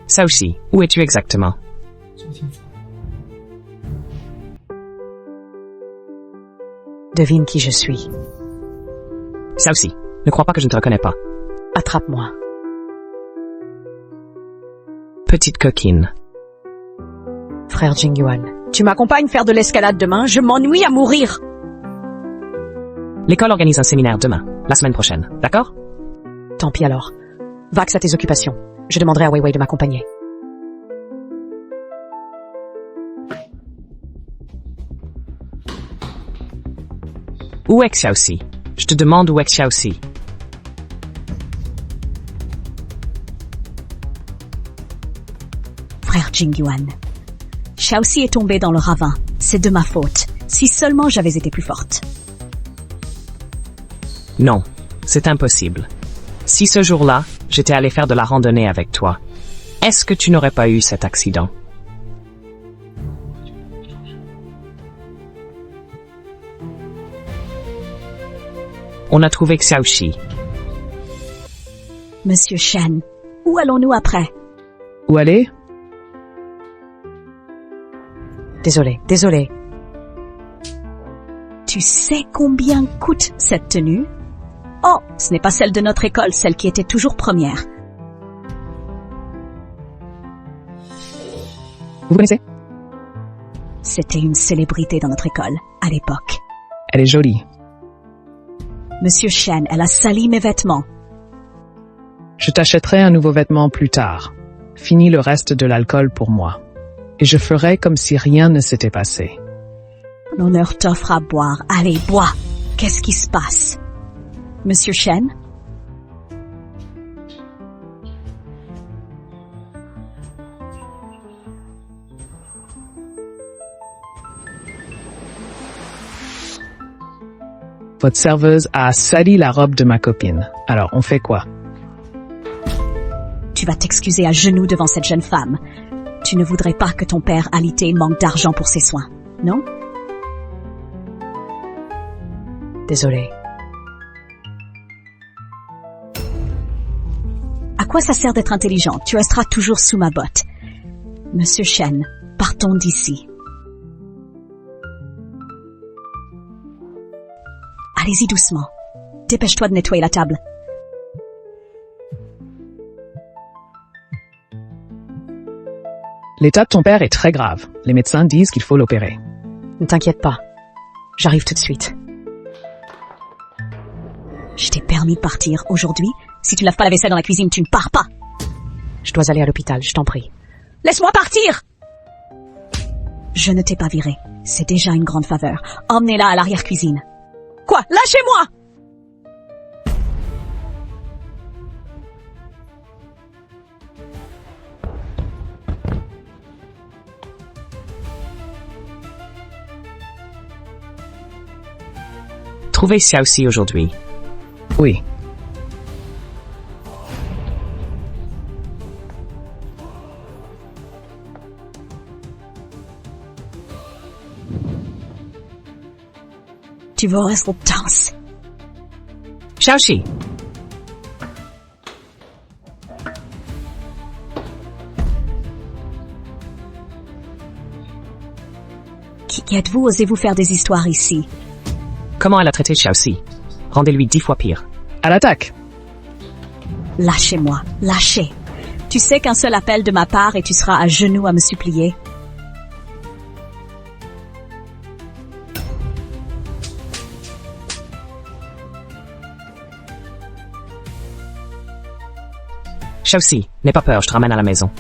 Xiaoxi, où es-tu exactement? Devine qui je suis. Xiaoxi, ne crois pas que je ne te reconnais pas. Attrape-moi. Petite coquine. Frère Jingyuan, tu m'accompagnes faire de l'escalade demain? Je m'ennuie à mourir. L'école organise un séminaire demain, la semaine prochaine, d'accord? Tant pis alors. Vax à tes occupations. Je demanderai à Weiwei de m'accompagner. Où est Xiaoxi? Je te demande où est Xiaoxi. Frère Jingyuan. Xiaoxi est tombée dans le ravin. C'est de ma faute. Si seulement j'avais été plus forte. Non, c'est impossible. Si ce jour-là, j'étais allé faire de la randonnée avec toi, est-ce que tu n'aurais pas eu cet accident? On a trouvé Xiaoxi. Monsieur Shen, où allons-nous après? Où aller? Désolé. Tu sais combien coûte cette tenue? Oh, ce n'est pas celle de notre école, celle qui était toujours première. Vous connaissez? C'était une célébrité dans notre école, à l'époque. Elle est jolie. Monsieur Shen, elle a sali mes vêtements. Je t'achèterai un nouveau vêtement plus tard. Finis le reste de l'alcool pour moi. Et je ferai comme si rien ne s'était passé. L'honneur t'offre à boire. Allez, bois. Qu'est-ce qui se passe? Monsieur Shen? Votre serveuse a sali la robe de ma copine. Alors, on fait quoi? Tu vas t'excuser à genoux devant cette jeune femme. Tu ne voudrais pas que ton père alité manque d'argent pour ses soins, non? Désolé. À quoi ça sert d'être intelligent? Tu resteras toujours sous ma botte. Monsieur Shen, partons d'ici. Allez-y doucement. Dépêche-toi de nettoyer la table. L'état de ton père est très grave. Les médecins disent qu'il faut l'opérer. Ne t'inquiète pas. J'arrive tout de suite. Je t'ai permis de partir aujourd'hui. Si tu laves pas la vaisselle dans la cuisine, tu ne pars pas. Je dois aller à l'hôpital, je t'en prie. Laisse-moi partir! Je ne t'ai pas viré. C'est déjà une grande faveur. Emmenez-la à l'arrière-cuisine. Quoi? Lâchez-moi! Trouvez Xiaoxi aujourd'hui. Oui. Tu veux rester danse. Xiaoxi! Qui êtes-vous? Osez-vous faire des histoires ici? Comment elle a traité Xiaoxi? Rendez-lui 10 fois pire. À l'attaque! Lâchez-moi, lâchez. Tu sais qu'un seul appel de ma part et tu seras à genoux à me supplier. Xiaoxi, n'aie pas peur, je te ramène à la maison.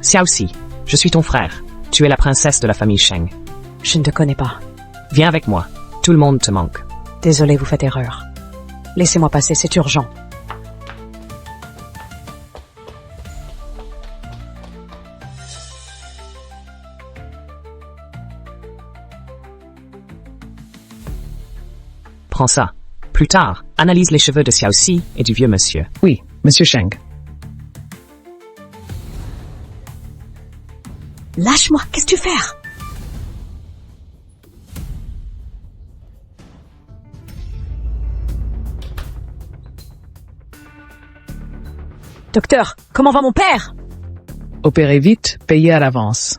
Xiaoxi, je suis ton frère. Tu es la princesse de la famille Sheng. Je ne te connais pas. Viens avec moi. Tout le monde te manque. Désolé, vous faites erreur. Laissez-moi passer, c'est urgent. Prends ça. Plus tard, analyse les cheveux de Xiaoxi et du vieux monsieur. Oui, Monsieur Sheng. Lâche-moi, qu'est-ce que tu fais? Docteur, comment va mon père? Opérez vite, payez à l'avance.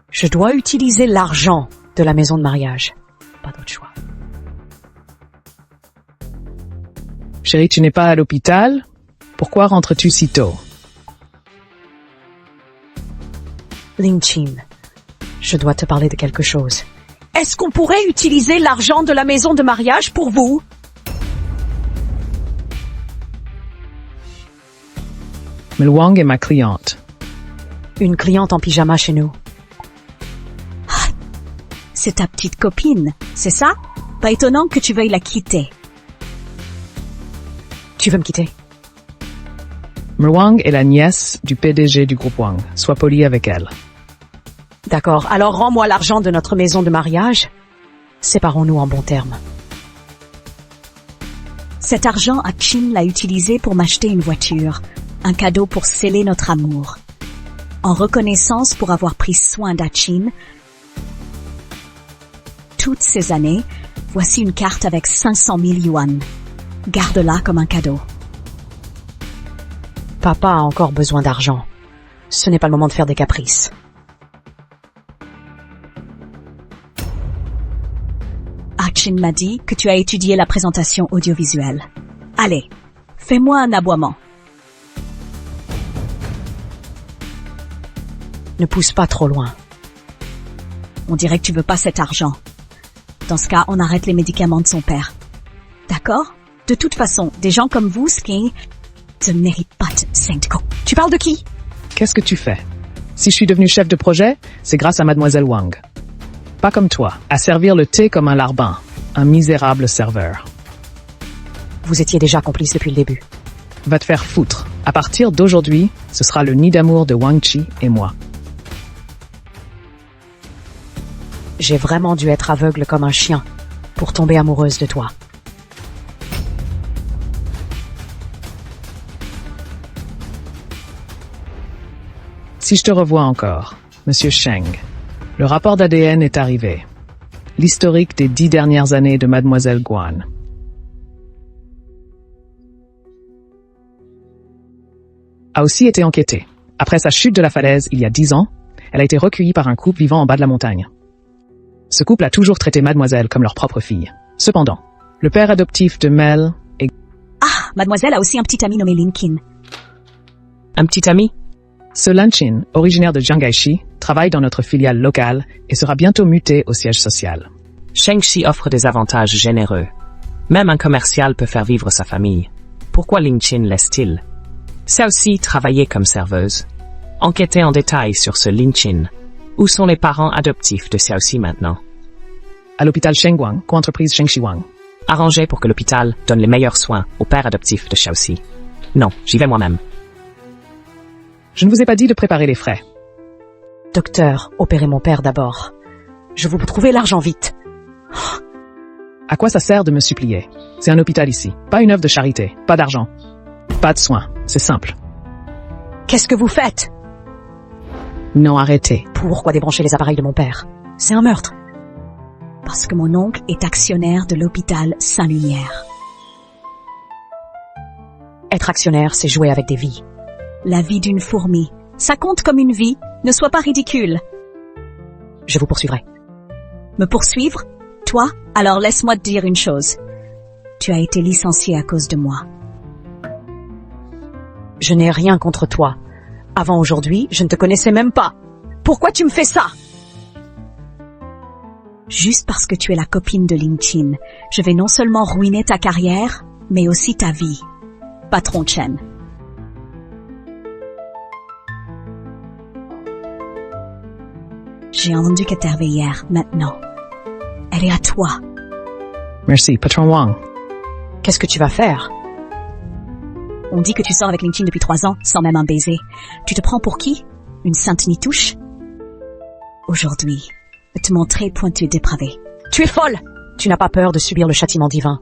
Je dois utiliser l'argent de la maison de mariage. Pas d'autre choix. Chérie, tu n'es pas à l'hôpital? Pourquoi rentres-tu si tôt? Ling Chin, je dois te parler de quelque chose. Est-ce qu'on pourrait utiliser l'argent de la maison de mariage pour vous? Mel Wang est ma cliente. Une cliente en pyjama chez nous. C'est ta petite copine, c'est ça? Pas étonnant que tu veuilles la quitter. Tu veux me quitter? Mel Wang est la nièce du PDG du groupe Wang. Sois poli avec elle. D'accord, alors rends-moi l'argent de notre maison de mariage. Séparons-nous en bons termes. Cet argent, Chin l'a utilisé pour m'acheter une voiture, un cadeau pour sceller notre amour. En reconnaissance pour avoir pris soin d'Achin toutes ces années, voici une carte avec 500 000 yuan. Garde-la comme un cadeau. Papa a encore besoin d'argent. Ce n'est pas le moment de faire des caprices. Achin m'a dit que tu as étudié la présentation audiovisuelle. Allez, fais-moi un aboiement. Ne pousse pas trop loin. On dirait que tu veux pas cet argent. Dans ce cas, on arrête les médicaments de son père. D'accord? De toute façon, des gens comme vous, Sking, ne méritent pas de Saint-Co. Tu parles de qui? Qu'est-ce que tu fais? Si je suis devenu chef de projet, c'est grâce à mademoiselle Wang. Pas comme toi, à servir le thé comme un larbin, un misérable serveur. Vous étiez déjà complice depuis le début. Va te faire foutre. À partir d'aujourd'hui, ce sera le nid d'amour de Wang Chi et moi. J'ai vraiment dû être aveugle comme un chien pour tomber amoureuse de toi. Si je te revois encore, Monsieur Sheng, le rapport d'ADN est arrivé. L'historique des 10 dernières années de mademoiselle Guan. A aussi été enquêté. Après sa chute de la falaise il y a 10 ans, elle a été recueillie par un couple vivant en bas de la montagne. Ce couple a toujours traité mademoiselle comme leur propre fille. Cependant, le père adoptif de Mel est... Ah, mademoiselle a aussi un petit ami nommé Linkin. Un petit ami? Ce Lanchin, originaire de Jiangaishi, travaille dans notre filiale locale et sera bientôt muté au siège social. Shengxi offre des avantages généreux. Même un commercial peut faire vivre sa famille. Pourquoi Ling Chin laisse-t-il? C'est aussi travailler comme serveuse. Enquêtez en détail sur ce Ling Chin. Où sont les parents adoptifs de Xiaoxi maintenant? À l'hôpital Shengguang, co-entreprise Shengxi Wang. Arrangez pour que l'hôpital donne les meilleurs soins au père adoptif de Xiaoxi. Non, j'y vais moi-même. Je ne vous ai pas dit de préparer les frais. Docteur, opérez mon père d'abord. Je vous trouver l'argent vite. À quoi ça sert de me supplier? C'est un hôpital ici, pas une œuvre de charité, pas d'argent, pas de soins, c'est simple. Qu'est-ce que vous faites? Non, arrêtez. Pourquoi débrancher les appareils de mon père? C'est un meurtre. Parce que mon oncle est actionnaire de l'hôpital Saint-Lumière. Être actionnaire, c'est jouer avec des vies. La vie d'une fourmi. Ça compte comme une vie. Ne sois pas ridicule. Je vous poursuivrai. Me poursuivre? Toi? Alors laisse-moi te dire une chose. Tu as été licencié à cause de moi. Je n'ai rien contre toi. Avant aujourd'hui, je ne te connaissais même pas. Pourquoi tu me fais ça? Juste parce que tu es la copine de Ling Chin, je vais non seulement ruiner ta carrière, mais aussi ta vie. Patron Chen. J'ai entendu qu'elle t'est arrivée hier, maintenant. Elle est à toi. Merci, patron Wang. Qu'est-ce que tu vas faire? On dit que tu sors avec Ling Chin depuis 3 ans, sans même un baiser. Tu te prends pour qui? Une sainte nitouche? Aujourd'hui, je vais te montrer point tu es dépravé. Tu es folle! Tu n'as pas peur de subir le châtiment divin.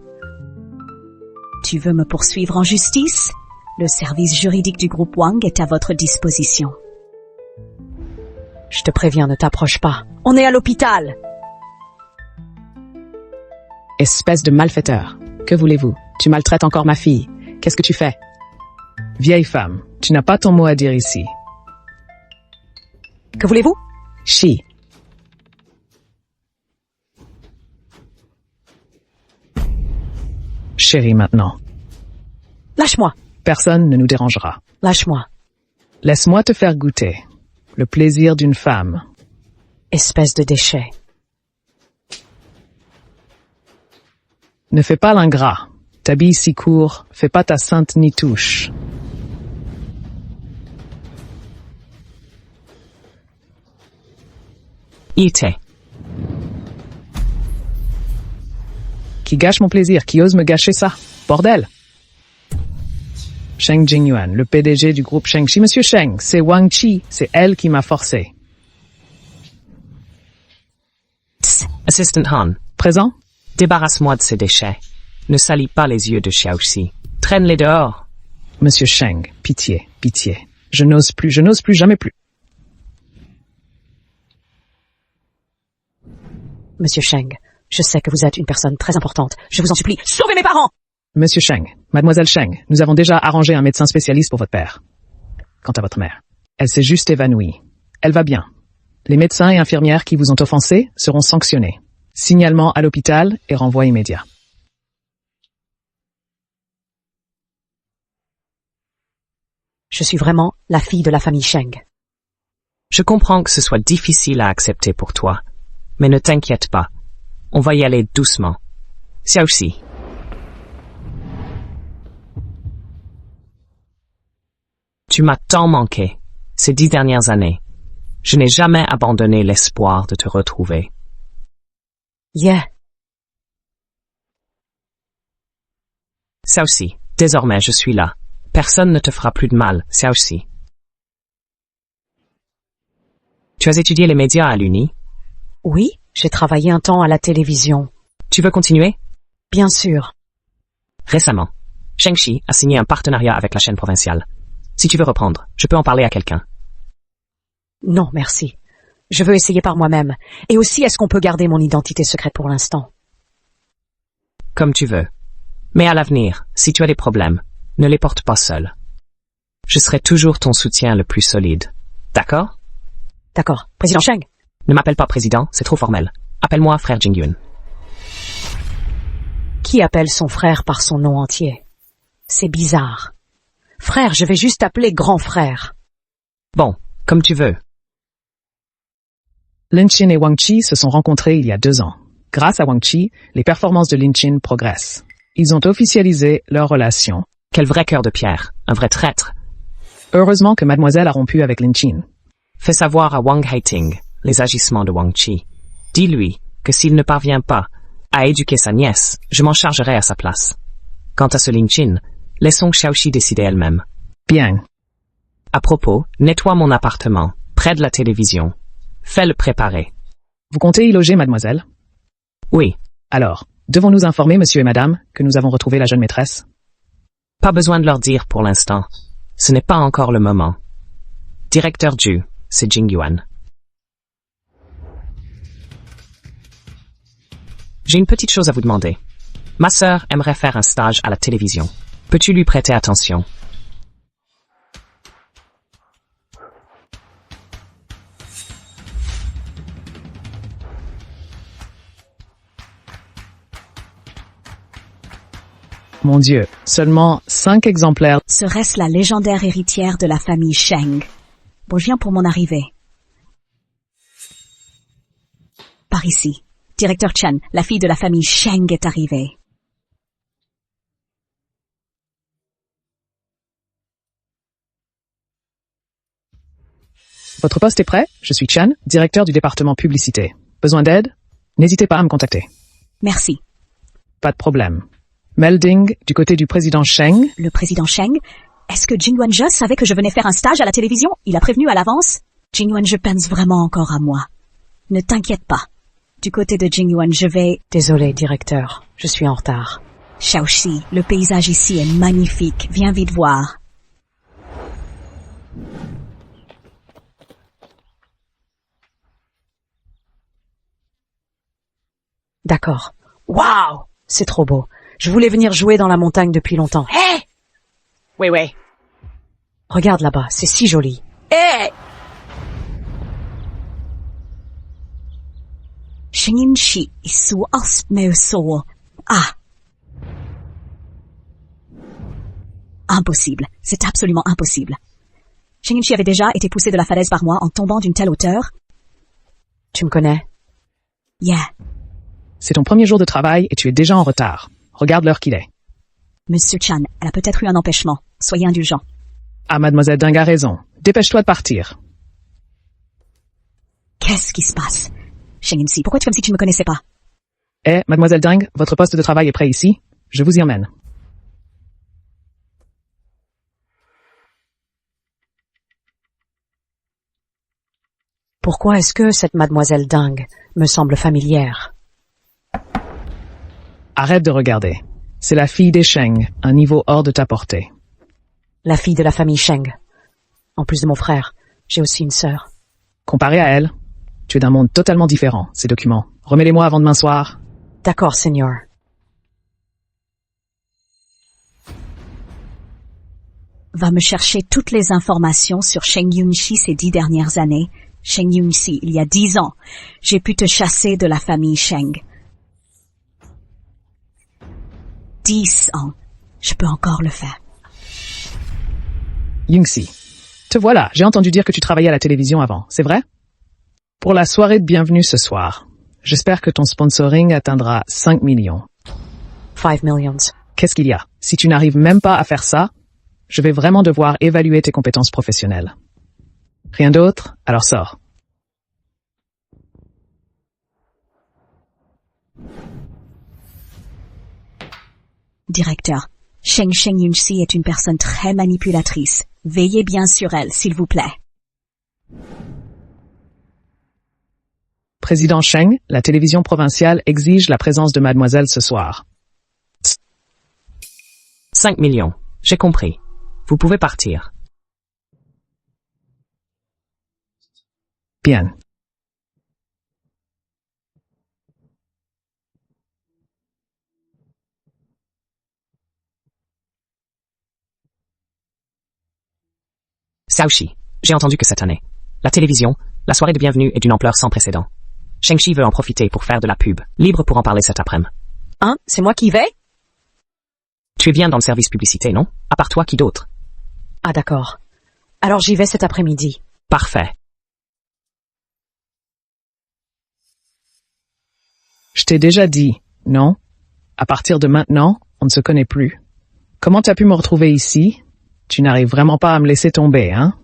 Tu veux me poursuivre en justice? Le service juridique du groupe Wang est à votre disposition. Je te préviens, ne t'approche pas. On est à l'hôpital! Espèce de malfaiteur. Que voulez-vous? Tu maltraites encore ma fille. Qu'est-ce que tu fais? Vieille femme, tu n'as pas ton mot à dire ici. Que voulez-vous? Chi. Chérie maintenant. Lâche-moi. Personne ne nous dérangera. Lâche-moi. Laisse-moi te faire goûter le plaisir d'une femme. Espèce de déchet. Ne fais pas l'ingrat. T'habilles si court, fais pas ta sainte ni touche. Ite. Qui gâche mon plaisir, qui ose me gâcher ça? Bordel! Sheng Jingyuan, le PDG du groupe Shengxi. Monsieur Sheng, c'est Wang Chi, c'est elle qui m'a forcé. Assistant Han, Présent? débarrasse-moi de ces déchets. Ne salis pas les yeux de Xiaoxi. Traîne-les dehors. Monsieur Sheng, pitié, pitié. Je n'ose plus, jamais plus. Monsieur Sheng, je sais que vous êtes une personne très importante. Je vous en supplie, sauvez mes parents! Monsieur Sheng, Mademoiselle Sheng, nous avons déjà arrangé un médecin spécialiste pour votre père. Quant à votre mère, elle s'est juste évanouie. Elle va bien. Les médecins et infirmières qui vous ont offensé seront sanctionnés. Signalement à l'hôpital et renvoi immédiat. Je suis vraiment la fille de la famille Sheng. Je comprends que ce soit difficile à accepter pour toi. Mais ne t'inquiète pas. On va y aller doucement. Xiaoxi. Tu m'as tant manqué, ces 10 dernières années. Je n'ai jamais abandonné l'espoir de te retrouver. Yeah. Xiaoxi, désormais je suis là. Personne ne te fera plus de mal, Xiaoxi. Tu as étudié les médias à l'Uni? Oui, j'ai travaillé un temps à la télévision. Tu veux continuer? Bien sûr. Récemment, Shengxi a signé un partenariat avec la chaîne provinciale. Si tu veux reprendre, je peux en parler à quelqu'un. Non, merci. Je veux essayer par moi-même. Et aussi, est-ce qu'on peut garder mon identité secrète pour l'instant? Comme tu veux. Mais à l'avenir, si tu as des problèmes, ne les porte pas seul. Je serai toujours ton soutien le plus solide. D'accord? D'accord. Président Sheng? Ne m'appelle pas président, c'est trop formel. Appelle-moi frère Jingyun. Qui appelle son frère par son nom entier? C'est bizarre. Frère, je vais juste t'appeler grand frère. Bon, comme tu veux. Lin Chin et Wang Chi se sont rencontrés il y a 2 ans. Grâce à Wang Chi, les performances de Lin Chin progressent. Ils ont officialisé leur relation. Quel vrai cœur de pierre, un vrai traître. Heureusement que mademoiselle a rompu avec Lin Chin. Fais savoir à Wang Haiting les agissements de Wang Chi. Dis-lui que s'il ne parvient pas à éduquer sa nièce, je m'en chargerai à sa place. Quant à ce Lin Chin, laissons Xiaoxi décider elle-même. Bien. À propos, nettoie mon appartement, près de la télévision. Fais-le préparer. Vous comptez y loger, mademoiselle? Oui, Alors, devons-nous informer monsieur et madame que nous avons retrouvé la jeune maîtresse? pas besoin de leur dire pour l'instant. Ce n'est pas encore le moment. Directeur Ju, c'est Jingyuan. J'ai une petite chose à vous demander. Ma sœur aimerait faire un stage à la télévision. Peux-tu lui prêter attention? Mon Dieu, seulement 5 exemplaires. Serait-ce la légendaire héritière de la famille Sheng? Bon, je viens pour mon arrivée. Par ici. Directeur Chen, la fille de la famille Sheng est arrivée. Votre poste est prêt? Je suis Chen, directeur du département publicité. Besoin d'aide? N'hésitez pas à me contacter. Merci. Pas de problème. Melding du côté du président Sheng. Le président Sheng? Est-ce que Jing Yuanzhe savait que je venais faire un stage à la télévision? Il a prévenu à l'avance? Jing Yuanzhe pense vraiment encore à moi. Ne t'inquiète pas. Du côté de Jing Yuan, je vais... Désolé, directeur. Je suis en retard. Xiaoxi, le paysage ici est magnifique. Viens vite voir. D'accord. Waouh! C'est trop beau. Je voulais venir jouer dans la montagne depuis longtemps. Hé! Oui. Regarde là-bas, c'est si joli. Hé! Shengyin-shi isu asmeuso. Ah! Impossible. C'est absolument impossible. Shengyin-shi avait déjà été poussé de la falaise par moi en tombant d'une telle hauteur. Tu me connais? Yeah. C'est ton premier jour de travail et tu es déjà en retard. Regarde l'heure qu'il est. Monsieur Chan, elle a peut-être eu un empêchement. Soyez indulgent. Ah, mademoiselle Ding a raison. Dépêche-toi de partir. Qu'est-ce qui se passe? Shengyin-shi, pourquoi tu fais comme si tu ne me connaissais pas? Mademoiselle Ding, votre poste de travail est prêt ici. Je vous y emmène. Pourquoi est-ce que cette mademoiselle Ding me semble familière? Arrête de regarder. C'est la fille des Sheng, un niveau hors de ta portée. La fille de la famille Sheng. En plus de mon frère, j'ai aussi une sœur. Comparé à elle, tu es d'un monde totalement différent, ces documents. Remets-les-moi avant demain soir. D'accord, Seigneur. Va me chercher toutes les informations sur Sheng-Yun-Shi ces 10 dernières années. Sheng-Yun-Shi, il y a 10 ans, j'ai pu te chasser de la famille Sheng. 10 ans, je peux encore le faire. Yungxi, te voilà. J'ai entendu dire que tu travaillais à la télévision avant, c'est vrai? Pour la soirée de bienvenue ce soir, j'espère que ton sponsoring atteindra 5 millions. 5 millions. Qu'est-ce qu'il y a? Si tu n'arrives même pas à faire ça, je vais vraiment devoir évaluer tes compétences professionnelles. Rien d'autre? Alors sors. Directeur, Sheng-Yun-Shi est une personne très manipulatrice. Veillez bien sur elle, s'il vous plaît. Président Sheng, la télévision provinciale exige la présence de mademoiselle ce soir. 5 millions. J'ai compris. Vous pouvez partir. Bien. Xiaoxi, j'ai entendu que cette année, la télévision, la soirée de bienvenue est d'une ampleur sans précédent. Sheng-Chi veut en profiter pour faire de la pub. Libre pour en parler cet après-midi. Hein? C'est moi qui y vais? Tu es bien dans le service publicité, non? À part toi, qui d'autre? Ah d'accord. Alors j'y vais cet après-midi. Parfait. Je t'ai déjà dit, non? À partir de maintenant, on ne se connaît plus. Comment t'as pu me retrouver ici? Tu n'arrives vraiment pas à me laisser tomber, hein?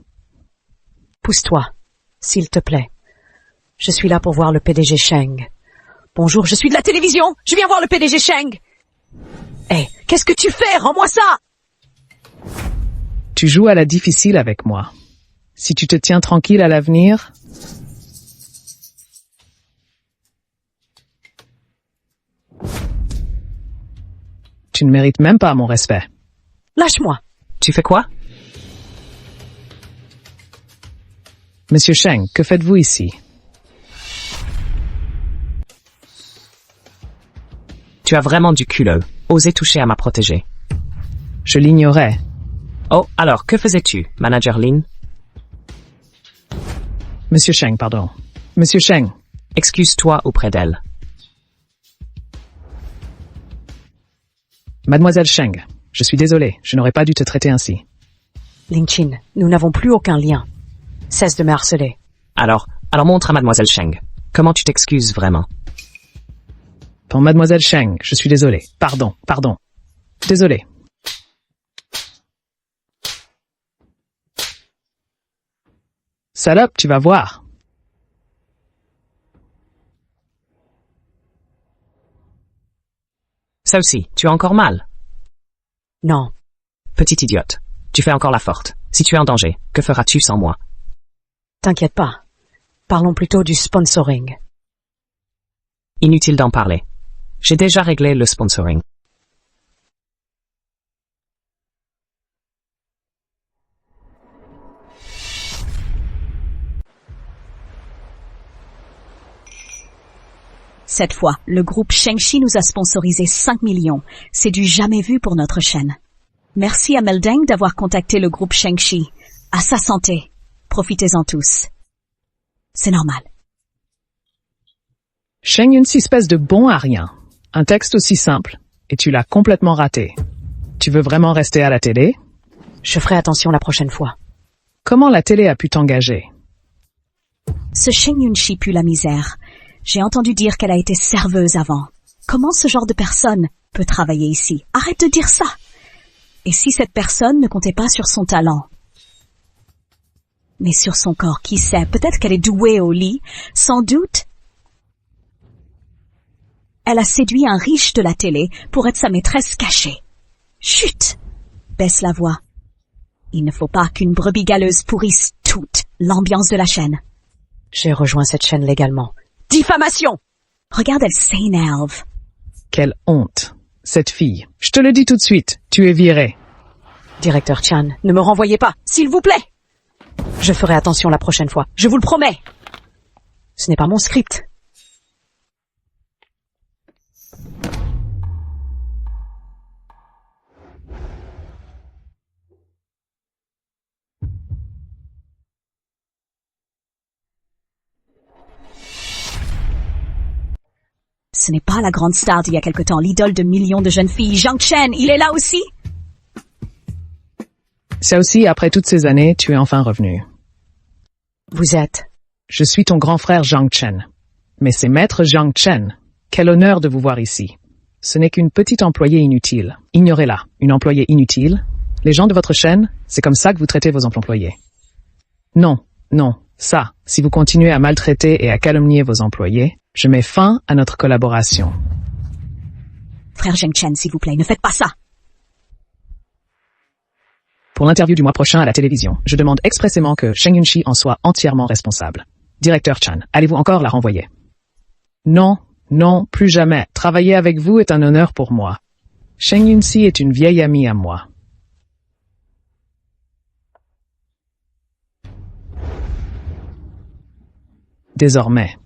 Pousse-toi, s'il te plaît. Je suis là pour voir le PDG Sheng. Bonjour, je suis de la télévision. Je viens voir le PDG Sheng. Hé, qu'est-ce que tu fais? Rends-moi ça! Tu joues à la difficile avec moi. Si tu te tiens tranquille à l'avenir... Tu ne mérites même pas mon respect. Lâche-moi. Tu fais quoi? Monsieur Sheng, que faites-vous ici? Tu as vraiment du culot. Oser toucher à ma protégée. Je l'ignorais. Oh, alors, que faisais-tu, Manager Lin? Monsieur Sheng, pardon. Monsieur Sheng. Excuse-toi auprès d'elle. Mademoiselle Sheng, je suis désolé, je n'aurais pas dû te traiter ainsi. Ling Qin, nous n'avons plus aucun lien. Cesse de me harceler. Alors montre à Mademoiselle Sheng. Comment tu t'excuses vraiment? Pour Mademoiselle Sheng, je suis désolé. Pardon. Désolé. Salope, tu vas voir. Ça aussi, tu as encore mal. Non. Petite idiote. Tu fais encore la forte. Si tu es en danger, que feras-tu sans moi? T'inquiète pas. Parlons plutôt du sponsoring. Inutile d'en parler. J'ai déjà réglé le sponsoring. Cette fois, le groupe Sheng-Chi nous a sponsorisé 5 millions. C'est du jamais vu pour notre chaîne. Merci à Meldeng d'avoir contacté le groupe Shengshi. À sa santé. Profitez-en tous. C'est normal. Sheng Yunxi, espèce de bon à rien. Un texte aussi simple, et tu l'as complètement raté. Tu veux vraiment rester à la télé? Je ferai attention la prochaine fois. Comment la télé a pu t'engager? Ce Sheng Yunxi pue la misère. J'ai entendu dire qu'elle a été serveuse avant. Comment ce genre de personne peut travailler ici? Arrête de dire ça. Et si cette personne ne comptait pas sur son talent? Mais sur son corps, qui sait? Peut-être qu'elle est douée au lit. Sans doute. Elle a séduit un riche de la télé pour être sa maîtresse cachée. Chut! Baisse la voix. Il ne faut pas qu'une brebis galeuse pourrisse toute l'ambiance de la chaîne. J'ai rejoint cette chaîne légalement. Diffamation! Regarde, elle s'énerve. Quelle honte. Cette fille. Je te le dis tout de suite, tu es viré. Directeur Chan, ne me renvoyez pas, s'il vous plaît! Je ferai attention la prochaine fois, je vous le promets! Ce n'est pas mon script. Ce n'est pas la grande star d'il y a quelque temps, l'idole de millions de jeunes filles. Zhang Chen, il est là aussi? Ça aussi, après toutes ces années, tu es enfin revenu. Vous êtes... Je suis ton grand frère Zhang Chen. Mais c'est Maître Zhang Chen. Quel honneur de vous voir ici. Ce n'est qu'une petite employée inutile. Ignorez-la. Une employée inutile? Les gens de votre chaîne, c'est comme ça que vous traitez vos employés. Non, non, ça, si vous continuez à maltraiter et à calomnier vos employés, je mets fin à notre collaboration. Frère Zhang Chen, s'il vous plaît, ne faites pas ça. Pour l'interview du mois prochain à la télévision, je demande expressément que Sheng Yunxi en soit entièrement responsable. Directeur Chan, allez-vous encore la renvoyer? Non, non, plus jamais. Travailler avec vous est un honneur pour moi. Sheng Yunxi est une vieille amie à moi. Désormais,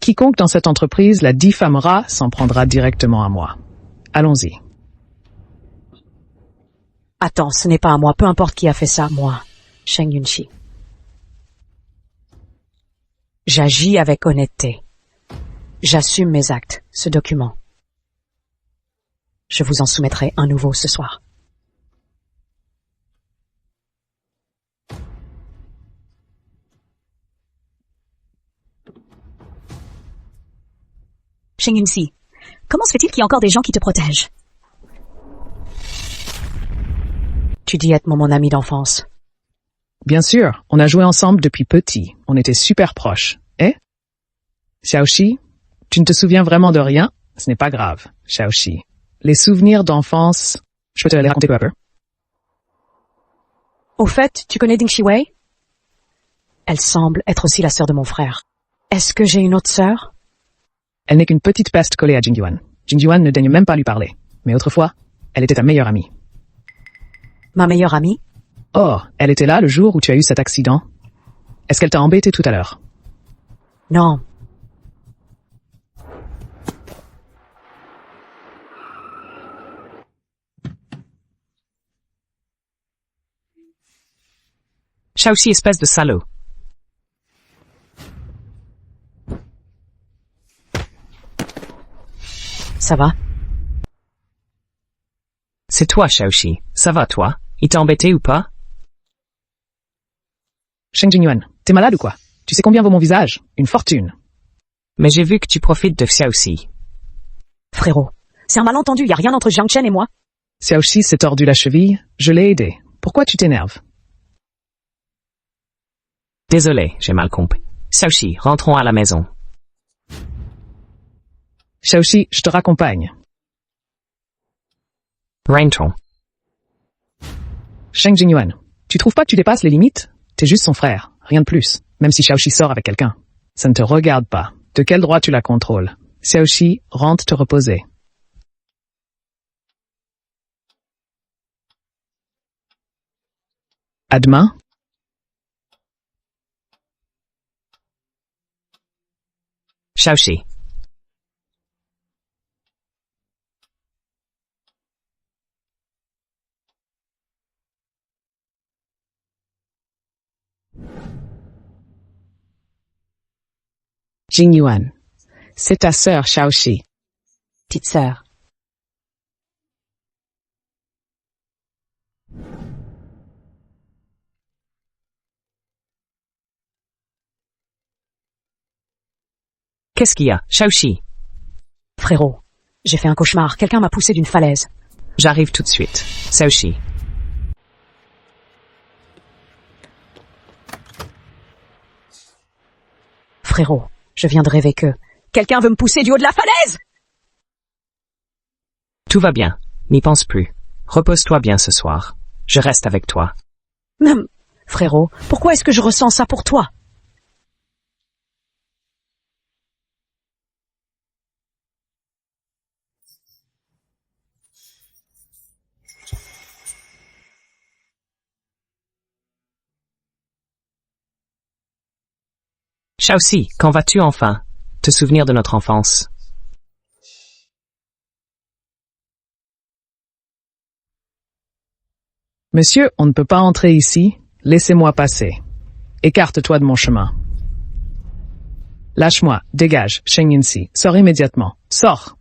quiconque dans cette entreprise la diffamera s'en prendra directement à moi. Allons-y. Attends, ce n'est pas à moi, peu importe qui a fait ça, moi, Sheng Yunxi. J'agis avec honnêteté. J'assume mes actes, ce document. Je vous en soumettrai un nouveau ce soir. Sheng Yunxi, comment se fait-il qu'il y a encore des gens qui te protègent? Tu dis être mon ami d'enfance. Bien sûr, on a joué ensemble depuis petit. On était super proches. Eh? Xiaoxi, tu ne te souviens vraiment de rien? Ce n'est pas grave, Xiaoxi. Les souvenirs d'enfance, je peux te les raconter peu à peu. Au fait, tu connais Ding Shiwei? Elle semble être aussi la sœur de mon frère. Est-ce que j'ai une autre sœur? Elle n'est qu'une petite peste collée à Jingyuan. Jingyuan ne daigne même pas lui parler. Mais autrefois, elle était ta meilleure amie. Ma meilleure amie? Oh, elle était là le jour où tu as eu cet accident? Est-ce qu'elle t'a embêté tout à l'heure? Non. Xiaoxi, espèce de salaud. Ça va? C'est toi, Xiaoxi. Ça va, toi? Il t'a embêté ou pas? Sheng Jingyuan, t'es malade ou quoi? Tu sais combien vaut mon visage? Une fortune. Mais j'ai vu que tu profites de Xiaoxi. Frérot, c'est un malentendu, y a rien entre Zhang Chen et moi. Xiaoxi s'est tordu la cheville, je l'ai aidé. Pourquoi tu t'énerves? Désolé, j'ai mal compris. Xiaoxi, rentrons à la maison. Xiaoxi, je te raccompagne. Rentrons. Sheng Jingyuan, tu trouves pas que tu dépasses les limites? T'es juste son frère, rien de plus. Même si Xiaoxi sort avec quelqu'un. Ça ne te regarde pas. De quel droit tu la contrôles? Xiaoxi, rentre te reposer. À demain. Xiaoxi. Jingyuan. C'est ta sœur, Xiaoxi. Petite sœur. Qu'est-ce qu'il y a, Xiaoxi? Frérot, j'ai fait un cauchemar. Quelqu'un m'a poussé d'une falaise. J'arrive tout de suite. Xiaoxi. Frérot, je viens de rêver que... Quelqu'un veut me pousser du haut de la falaise! Tout va bien. N'y pense plus. Repose-toi bien ce soir. Je reste avec toi. Frérot, pourquoi est-ce que je ressens ça pour toi? Xiaoxi, quand vas-tu enfin te souvenir de notre enfance? Monsieur, on ne peut pas entrer ici. Laissez-moi passer. Écarte-toi de mon chemin. Lâche-moi, dégage, Sheng Yunxi. Sors immédiatement. Sors.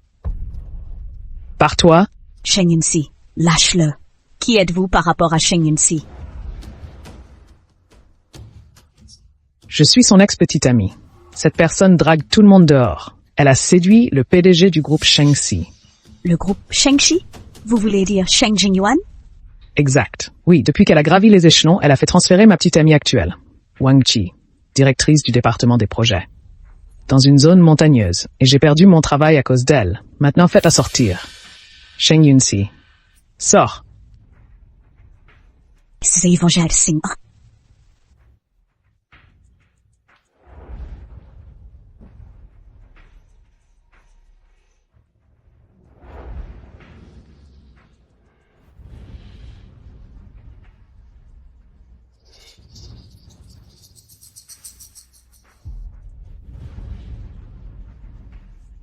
Pars-toi. Sheng Yunxi, lâche-le. Qui êtes-vous par rapport à Sheng Yunxi? Je suis son ex-petite amie. Cette personne drague tout le monde dehors. Elle a séduit le PDG du groupe Shengxi. Le groupe Shengxi? Vous voulez dire Sheng Jingyuan? Exact. Oui, depuis qu'elle a gravi les échelons, elle a fait transférer ma petite amie actuelle, Wang Qi, directrice du département des projets, dans une zone montagneuse, et j'ai perdu mon travail à cause d'elle. Maintenant, faites-la sortir. Sheng Yunxi. Sors.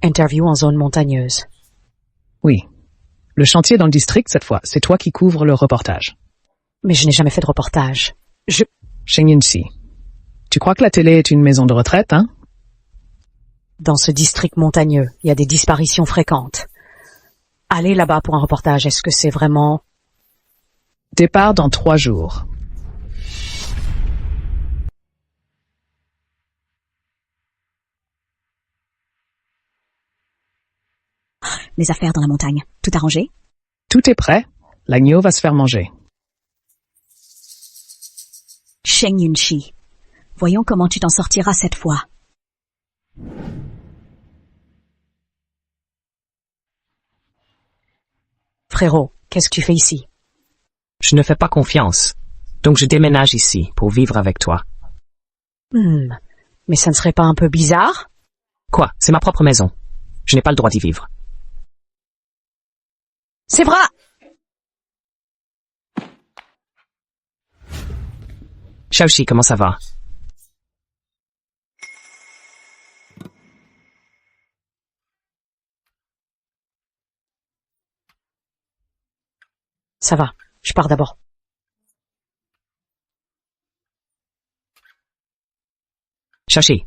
Interview en zone montagneuse. Oui. Le chantier dans le district, cette fois, c'est toi qui couvres le reportage. Mais je n'ai jamais fait de reportage. Sheng Yunxi. Tu crois que la télé est une maison de retraite, hein? Dans ce district montagneux, il y a des disparitions fréquentes. Aller là-bas pour un reportage, est-ce que c'est vraiment... Départ dans 3 jours. Les affaires dans la montagne. Tout arrangé? Tout est prêt. L'agneau va se faire manger. Sheng Yunxi. Voyons comment tu t'en sortiras cette fois. Frérot, qu'est-ce que tu fais ici? Je ne fais pas confiance. Donc je déménage ici pour vivre avec toi. Mais ça ne serait pas un peu bizarre? Quoi? C'est ma propre maison. Je n'ai pas le droit d'y vivre. C'est vrai! Xiaoxi, comment ça va? Ça va, je pars d'abord. Xiaoxi.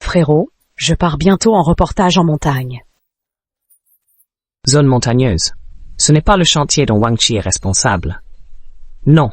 Frérot, je pars bientôt en reportage en montagne. Zone montagneuse. Ce n'est pas le chantier dont Wang Qi est responsable. Non,